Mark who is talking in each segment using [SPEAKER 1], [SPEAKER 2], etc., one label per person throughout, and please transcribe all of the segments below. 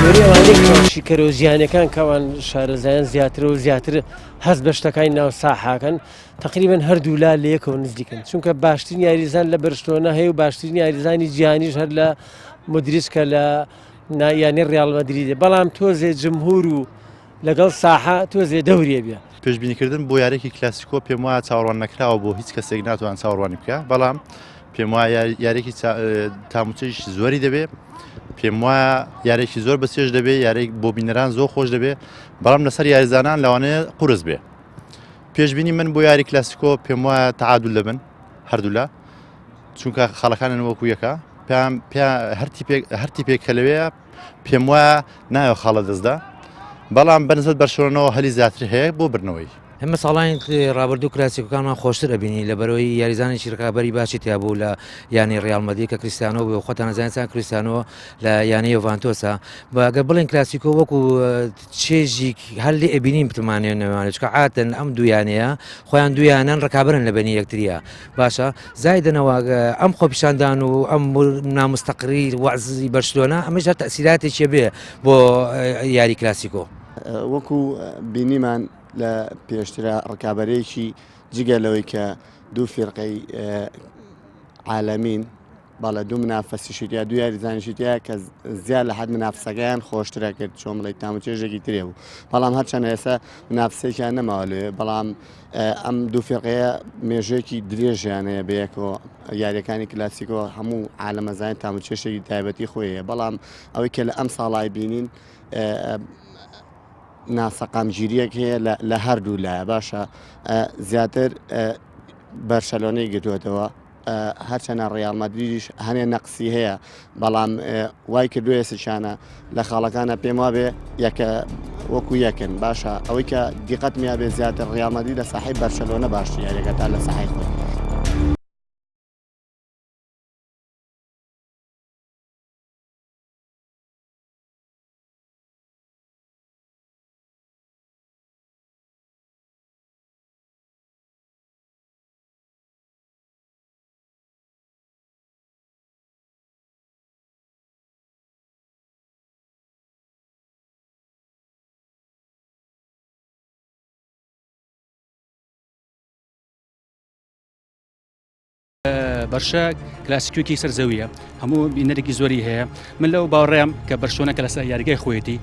[SPEAKER 1] زۆری ئەوانەی کەواشی کەرۆزیانەکان کەوان شارەزایان زیاتر و زیاتر هەست بە شتەکانی ناو ساحاکەن تقریبن هەردوو لا لە یەکەوە نزیکن چونکە باشترین یاریزان لە بەرشلۆنە هەیە و باشترین یاریزانی جیهانیش هەر لە مدریسکە لە یانی ڕیاڵ مەدریدە بەڵام تۆزێ جمهور و لەگەڵ ساحە تۆزێ دەوریە بێ
[SPEAKER 2] پێشبینیکردن بۆ یارێکی کلاسیکۆ پێم وایە چاوەڕوان نەکراوە بۆ هیچ کەسێک ناتوان چاوەڕوانی بکە بەڵام پێم وایە یارێکی تاموچەیش زۆری دەبێت پێم وایە یارێکی زۆر بەچێش دەبێت یارێک بۆ بینەران زۆر خۆش دەبێت بەڵام لەسەر یاریزانان لەوانەیە قورس بێ پێشبینی من بۆ یاری کلاسیکۆ پێم وایە تعادل دەبن هەردوولا چونکە خەڵەکانن وەکو یەکە هەرتی پێک کە لەوەیە پێم وایە نایە خاڵە دەستدا بەڵام بەنسبەت بەرشلۆنەوە هەلی زیاتر هەیە بۆ برنەوەی
[SPEAKER 3] هەمە ساڵانی ڕابردوو کلاسیکەکانمان خۆشتر ئەبینی لەبەرەوەی یاریزانێکی ڕکابەری باشی تیا بوو لە یانی ڕیاڵ مەدرید کە کریستیانۆ بوو خۆتان نەزانێتان کریستیانۆ لە یانی یوڤانتۆسە ئەگەر بڵێن کلاسیکۆ وەکو چێژی هەر لێ ئەبینین بتمانێنەوەوانە چکە عادەن ئەم دوویانەیە خۆیان دویانان ڕکابرن لە بەنی یەکتریە باشە زایدنەوە ئەم خۆپیشاندان و ئەم نامستەقری وەعزی بەرشلۆنە ئەمەش هەر تەئسیراتی بێ بۆ یاری کلاسیکۆ
[SPEAKER 4] وەکو بینیمان لە پێشترە ڕکابەرەیەکی جگە لەوەی کە دوو فێرقەی عالەمین باڵە دوو منافەسیشتیا دوو یاریزانیشتیا کە زیاد لە حد منافسەکەیان خۆشترە کرد چۆن بڵێ تاموچێژێکی ترێ بوو بەڵام هەرچەند ئێستا منافسەیەکیان نەماوە لێ بەڵام ئەم دوو فێرقەیە مێژەیەکی درێژیان هەیە بەیەکەوە یاریەکانی کلاسیکۆ هەموو عالەمەزانین تاموچێشێکی تایبەتی خۆیە بەڵام ئەوەی کە لە ئەم ساڵای بینین ناسەقامگیریەک هەیە لە هەردوو لایە باشە زیاتر بەرشەلۆنەی گرتوێتەوە هەرچەنە ڕیاڵ مەدریدیش هەنێ نەقسی هەیە بەڵام وای کردووە سچانە لە خاڵەکانە پێم وابێ یەکە وەکو یەکن باشە ئەوەی کە دیقەت میا بێ زیاتر ڕیاڵ مەدرید لە ساحەی بەرشەلۆنە باشتر یاریەکە تا لە ساحەی خۆی
[SPEAKER 5] بەرشە کلاسیکوێکی سەرزەویە هەموو بینەرێکی زۆری هەیە من لەو باوەڕێم کە بەرشلۆنە کە لە یاریگای خۆیەتی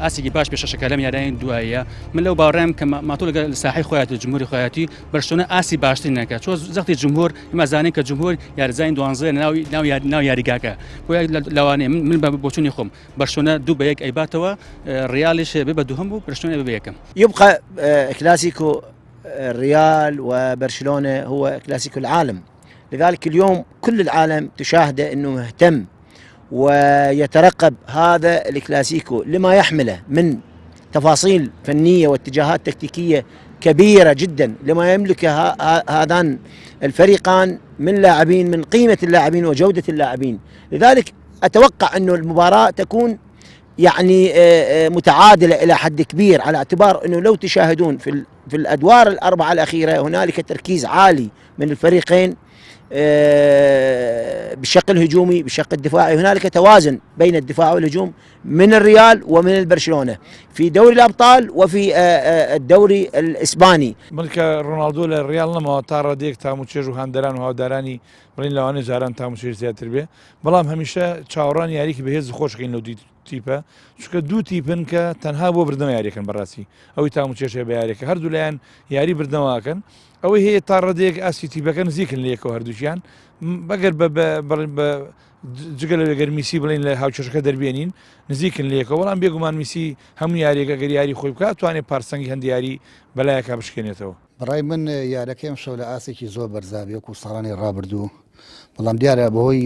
[SPEAKER 5] ئاسێکی باش پێشەشەکە لەم یاریان دوایە من لەو باوەڕێم کە ماتۆ لەگەڵ ساحەی خۆیەتی جمهوری خۆیەتی بەرشلۆنە ئاسی باشترین نەکە چۆ زەختی جمهور ئێمەزانین کە جمهور یاریزانی دوانزە ناو یاریگاکە بۆ لەوانەیە من بۆچوونی خۆم بەرشلۆنە دوو بە یەک ئەیباتەوە ڕیالیش بێ بە دووهەم بوو بەرشلۆنە بێ بە یەکەم
[SPEAKER 6] يبقى كلاسيكو الريال وبرشلونة هو كلاسيكو العالم لذلك اليوم كل العالم تشاهده أنه مهتم ويترقب هذا الكلاسيكو لما يحمله من تفاصيل فنية واتجاهات تكتيكية كبيرة جدا لما يملك هذان الفريقان من لاعبين من قيمة اللاعبين وجودة اللاعبين لذلك أتوقع أنه المباراة تكون يعني متعادلة إلى حد كبير على اعتبار أنه لو تشاهدون في الأدوار الأربعة الأخيرة هنالك تركيز عالي من الفريقين بالشق الهجومي بالشق الدفاعي هنالك توازن بين الدفاع والهجوم من الريال ومن البرشلونة في دوري الأبطال وفي الدوري الإسباني
[SPEAKER 7] ملك رونالدو للريال نما تارا ديك تاموچێژ و هاندەران و هاودارانی بڵین لەوانەیە جاران تاموچێژ زیاتر بێ بەڵام هەمیشە چاوەڕان یاریکی بەهێز خۆشکەین لەو تیپە چونکە دوو تیپن کە تەنها بۆ بردنەوە یاریەکەن بەڕاستی ئەوەی تاموچێژە بە یاریەکە هەردوو لایەن یاری بردنەوەکەن ئەوەی هەیە تا ڕادەیەک ئاسی تیپەکە نزیکن لە یەکەوە هەردووشیان بەگەر بە جگە لە گەر میسی بڵین لە هاوچێشەکە دەربێنین نزیکن لە یەکەوە بەڵام بێگومان میسی هەموو یاریەکە گەر یاری خۆی بکات توانێت پارسەنگی هەندی یاری بەلایەکە بشکێنێتەوە
[SPEAKER 8] بەڕای من یارەکەم شەو لە ئاسێکی زۆر بەرزابێک و ساڵانی ڕابردوو بەڵام دیارە بەهۆی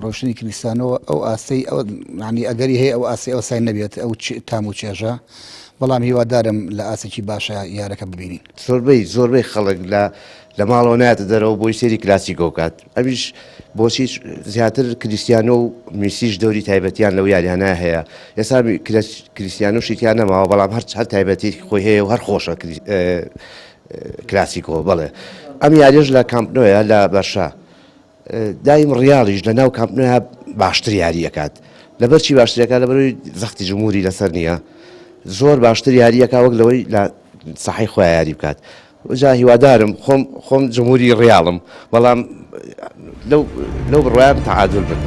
[SPEAKER 8] ڕۆشنی کریستیانەوە ئەو ئاسی ئەو عنی ئەگەری هەیە ئەو ئاسی ئەو سای نەبێت ئەو تاموچێژە بەڵام هیوادارم لە ئاسێکی باشە یارەکە ببینین
[SPEAKER 9] زۆربەی خەڵک لە ماڵەوە نایەتە دەرەوە بۆی سێری کلاسیکۆ بکات ئەمیش بۆچی زیاتر کریستیانۆ و میسیش دەوری تایبەتیان لەو یاریانە هەیە ئێستا کریستیانۆشی تیان نەماوە بەڵام هەر تایبەتی خۆی هەیە و هەر خۆشە کلاسیکۆ بڵێ ئەم یاریش لە کامپنۆیە لە بەرشا دایم ڕیاڵیش لە ناو کامپنۆیە باشتر یاریەکات لەبەر چی باشترەکە لە بەرەوەی زەختی جمهوری لەسەر نییە زۆر باشتر یاریەکە وەک لەوەی لە سەحی خۆیان یاری بکات جا هیوادارم خۆم جمهوری ڕیاڵم بەڵام لەو بڕوایان تەعادل بن.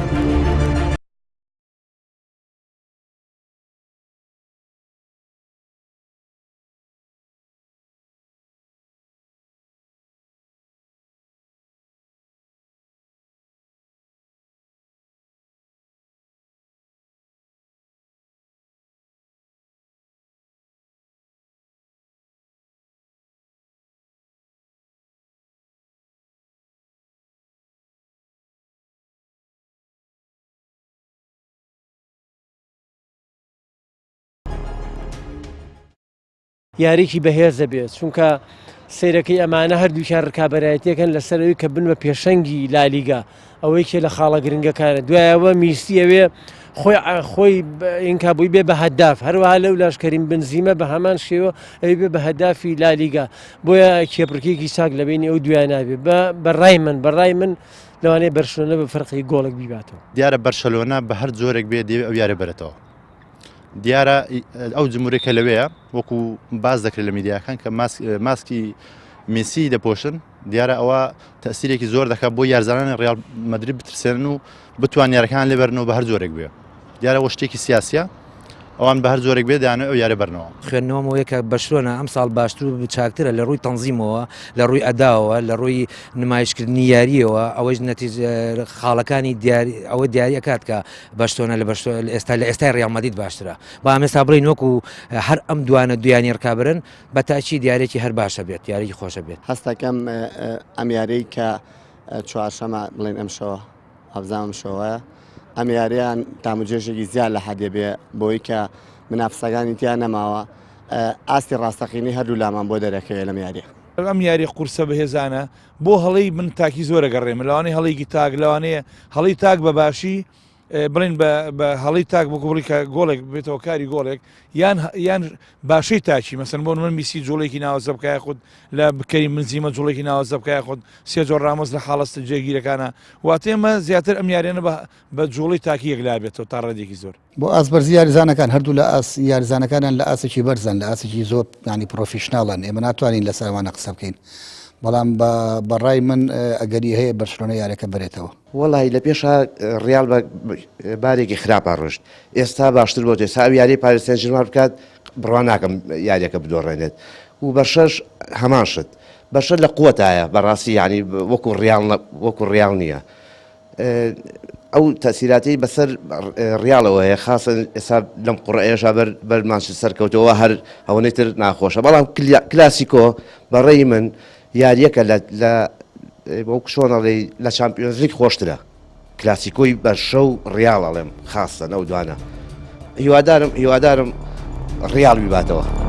[SPEAKER 1] یاریکی بەهێز دەبێت چونکە سیرەکەی ئەمانە هەردووکیان ڕکابەرایەتەکەن لەسەرەوەی کە بن بە پێشەنگی لالیگا ئەوەی کێ لە خاڵە گرنگەکانە دوایەوە میسیەوێ خۆی ئینکا بووی بێ بە هەداف هەروەها لەو لاشکەریم بنزیمە بە هەمان شێوە ئەوی بێ بە هەدافی لالیگا بۆیە کێپڕکێکی چاک لەبینی ئەو دوای نابێت بەڕای من لەوانەیە بەرشلۆنە بە فەرقی گۆڵێک بیباتەوە.
[SPEAKER 2] دیارە بەرشەلۆنە بە هەر جۆرێک بێ دێ ئەو یارە بەرێتەوە دیارە ئەو جمهورێکە لەوەیە وەکو باز دەکرێت لە میدیاکان کە ماسکی میسی دەپۆشن دیارە ئەوە تەسیرێکی زۆر دەکات بۆ یارزانانی ڕیال مەدرید بترسێنن و بتوان یارەکان لێبەرنەوە بە هەر جۆرێک بێ دیارە وە شتێکی سیاسیە ئەوان بە هەر جۆرێک بێ دەیانێت ئەو یارە بەرنەوە
[SPEAKER 3] خوێندنەوەمەوەی کە بەرشلۆنە ئەم ساڵ باشتر و چاکترە لە ڕووی تەنزیمەوە لە ڕووی ئەداوە لە ڕووی نمایشکردنی یاریەوە ئەوەش خاڵەکانی ئەوە دیارەکات کە بەشتۆنە لە ئێستای ڕیال مەدرید باشترە با ئێستا بڵین وەکو هەر ئەم دوانە دویانی ڕکابرن بە تاچی دیارێکی هەر باشە بێت یاریی خۆشە بێت
[SPEAKER 4] هەستەکەم ئەم یارەی کە چوارشەمە بڵێن ئەمشەوە هەفزام شەوەیە ئەم یاریان تاموجێشێکی زیاد لە حەدێ بێ بۆی کە منافسەکانی تیان نەماوە ئاستی ڕاستەقینی هەردوو لامان بۆ دەرەکەوێت لەم یاریە
[SPEAKER 7] ئەم یاری قورسە بەهێزانە بۆ هەڵی من تاکی زۆرە گەڕێمە لەوانەیە هەڵێکی تاک لەوانەیە هەڵی تاک بە باشی بڵین بە هەڵی تاک بۆ کوڕی گۆڵێک بێتەوە کاری گۆڵێک یان باشەی تاچی مەسن بۆ من میسی جوڵێکی ناوەزە بکای خودت لە بکەری منزیمە جوڵێکی ناوەزە بکای خۆت سێ جۆر ڕامۆز لە حاڵەستە جێگیرەکانە واتێمە زیاتر ئەم یاریانە بە جوڵی تاکی یەکلا بێتەوە تا ڕێدێکی زۆر
[SPEAKER 8] بۆ ئاسبەرزی یاریزانەکان هەردوو لە یاریزانەکانیان لە ئاسێکی بەرزن لە ئاسێکی زۆر ینی پرۆفیشناڵن ئێمە ناتوانین لە ساوانە قسە بکەین بەڵام بەڕای من ئەگەری هەیە بەرشلۆنە یارەکە بێتەوە
[SPEAKER 9] وڵی لە پێشە ڕیال بارێکی خراپە ڕۆشت ئێستا باشتر بۆ تێ ساوی یاری پاریسەن ژمار بکات بڕوان ناکەم یاریەکە بدۆڕێنێت و بەشەش هەمان شت بەشە لە قوتایە بەڕاستی ینی وەکو ڕیال نییە ئەو تەسیراتی بەسەر ڕیاڵەوە هەیە خاصە ئێستا لەم قوڕەیەشا بەرمانچ سەرکەوتەوە هەر ئەوەی تر ناخۆشە بەڵام کلاسیکۆ بەڕێی من یاریەکە لە شۆنەڵی لە چامپیۆنز لیگ خۆشترە کلاسیکۆی بەرشە و ڕیاڵ ئەڵێم خاصە ئەو دوانە هیوادارم ڕیاڵ بیباتەوە.